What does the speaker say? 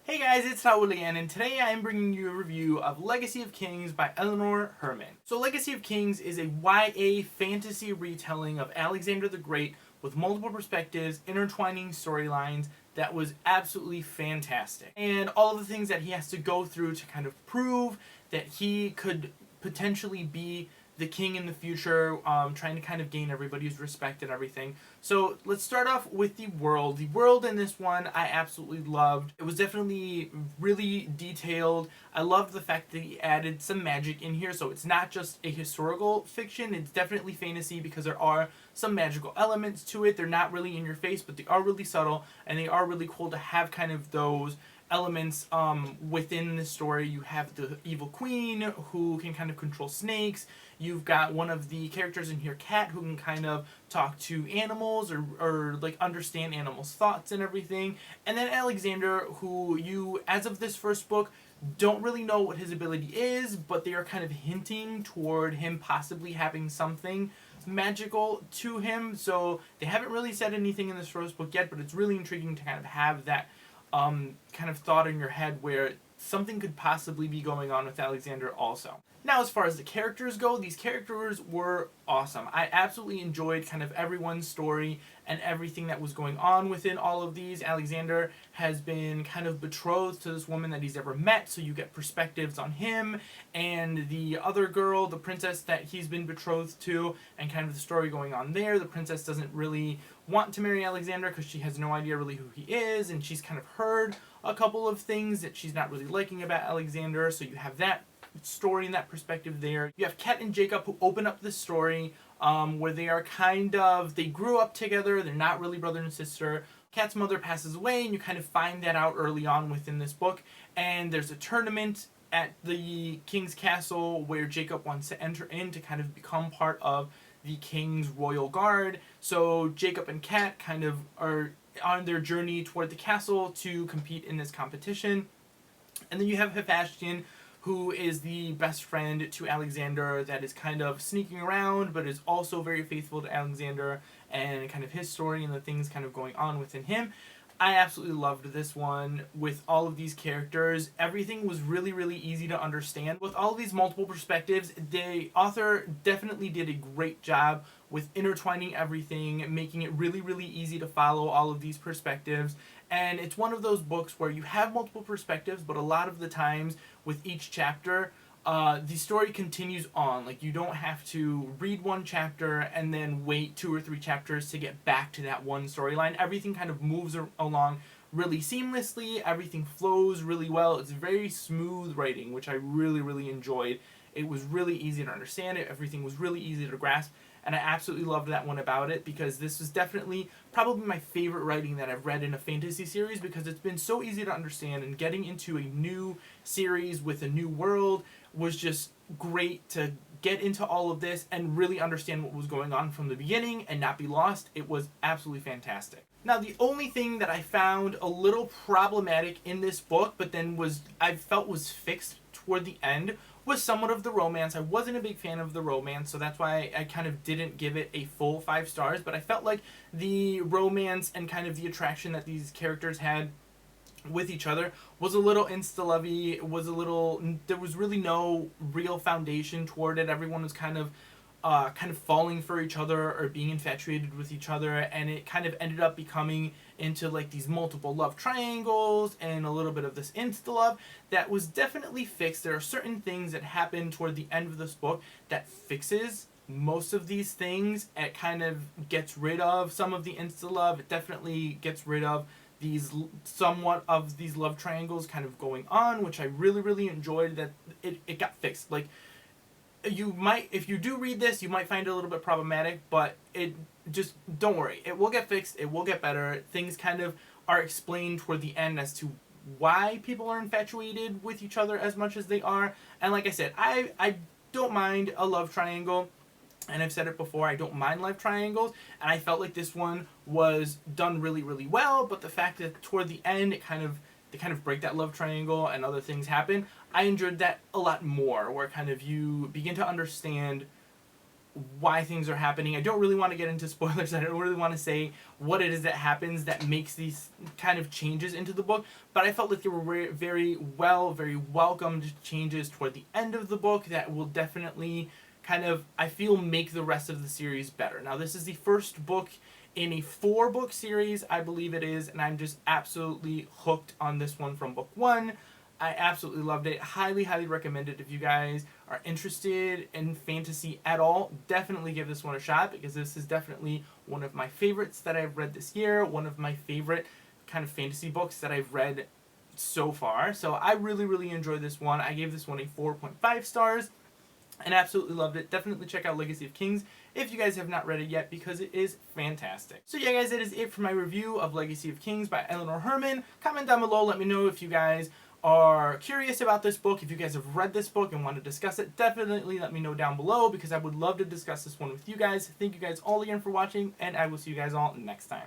Hey guys, it's Raul again, and today I am bringing you a review of Legacy of Kings by Eleanor Herman. So Legacy of Kings is a YA fantasy retelling of Alexander the Great with multiple perspectives, intertwining storylines that was absolutely fantastic. And all of the things that he has to go through to kind of prove that he could potentially be the king in the future, trying to kind of gain everybody's respect and everything. So let's start off with the world. The world in this one I absolutely loved. It was definitely really detailed. I loved the fact that he added some magic in here, so it's not just a historical fiction, it's definitely fantasy because there are some magical elements to it. They're not really in your face, but they are really subtle, and they are really cool to have kind of those elements within the story. You have the evil queen who can kind of control snakes. You've got one of the characters in here, Cat, who can kind of talk to animals or like understand animals' thoughts and everything. And then Alexander, who you, as of this first book, don't really know what his ability is, but they are kind of hinting toward him possibly having something magical to him. So they haven't really said anything in this first book yet, but it's really intriguing to kind of have that kind of thought in your head where something could possibly be going on with Alexander also. Now, as far as the characters go, these characters were awesome. I absolutely enjoyed kind of everyone's story and everything that was going on within all of these. Alexander has been kind of betrothed to this woman that he's never met, so you get perspectives on him and the other girl, the princess that he's been betrothed to, and kind of the story going on there. The princess doesn't really want to marry Alexander because she has no idea really who he is, and she's kind of heard a couple of things that she's not really liking about Alexander, so you have that story and that perspective there. You have Kat and Jacob who open up this story where they are they grew up together, they're not really brother and sister. Kat's mother passes away, and you kind of find that out early on within this book, and there's a tournament at the king's castle where Jacob wants to enter in to kind of become part of the king's royal guard. So Jacob and Kat kind of are on their journey toward the castle to compete in this competition. And then you have Hephaestion, who is the best friend to Alexander that is kind of sneaking around but is also very faithful to Alexander and kind of his story and the things kind of going on within him. I absolutely loved this one with all of these characters. Everything was really, really easy to understand. With all of these multiple perspectives, the author definitely did a great job with intertwining everything, making it really, really easy to follow all of these perspectives. And it's one of those books where you have multiple perspectives, but a lot of the times with each chapter, the story continues on. Like, you don't have to read one chapter and then wait 2 or 3 chapters to get back to that one storyline. Everything kind of moves along really seamlessly. Everything flows really well. It's very smooth writing, which I really, really enjoyed. It was really easy to understand. Everything was really easy to grasp. And I absolutely loved that one about it, because this is definitely probably my favorite writing that I've read in a fantasy series, because it's been so easy to understand, and getting into a new series with a new world was just great to get into all of this and really understand what was going on from the beginning and not be lost. It was absolutely fantastic. Now, the only thing that I found a little problematic in this book, but then I felt was fixed toward the end, was somewhat of the romance. I wasn't a big fan of the romance, so that's why I kind of didn't give it a full 5 stars, but I felt like the romance and kind of the attraction that these characters had with each other was a little insta-lovey, there was really no real foundation toward it. Everyone was kind of falling for each other or being infatuated with each other, and it kind of ended up becoming into like these multiple love triangles and a little bit of this insta-love that was definitely fixed. There are certain things that happen toward the end of this book that fixes most of these things. It kind of gets rid of some of the insta-love. It definitely gets rid of somewhat of these love triangles kind of going on, which I really, really enjoyed that it got fixed. Like, you might, if you do read this, you might find it a little bit problematic, but just don't worry. It will get fixed. It will get better. Things kind of are explained toward the end as to why people are infatuated with each other as much as they are. And like I said, I don't mind a love triangle. And I've said it before, I don't mind love triangles. And I felt like this one was done really, really well. But the fact that toward the end, they kind of break that love triangle and other things happen, I enjoyed that a lot more, where kind of you begin to understand why things are happening. I don't really want to get into spoilers. I don't really want to say what it is that happens that makes these kind of changes into the book, but I felt like there were very welcomed changes toward the end of the book that will definitely kind of, I feel, make the rest of the series better. Now, this is the first book in a 4-book series, I believe it is, and I'm just absolutely hooked on this one from book 1. I absolutely loved it. Highly recommend it if you guys are interested in fantasy at all. Definitely give this one a shot, because this is definitely one of my favorites that I've read this year. One of my favorite kind of fantasy books that I've read so far. So I really enjoyed this one. I gave this one a 4.5 stars and absolutely loved it. Definitely check out Legacy of Kings if you guys have not read it yet, because it is fantastic. So yeah, guys, that is it for my review of Legacy of Kings by Eleanor Herman. Comment down below, let me know if you guys are curious about this book. If you guys have read this book and want to discuss it, definitely let me know down below, because I would love to discuss this one with you guys. Thank you guys all again for watching, and I will see you guys all next time.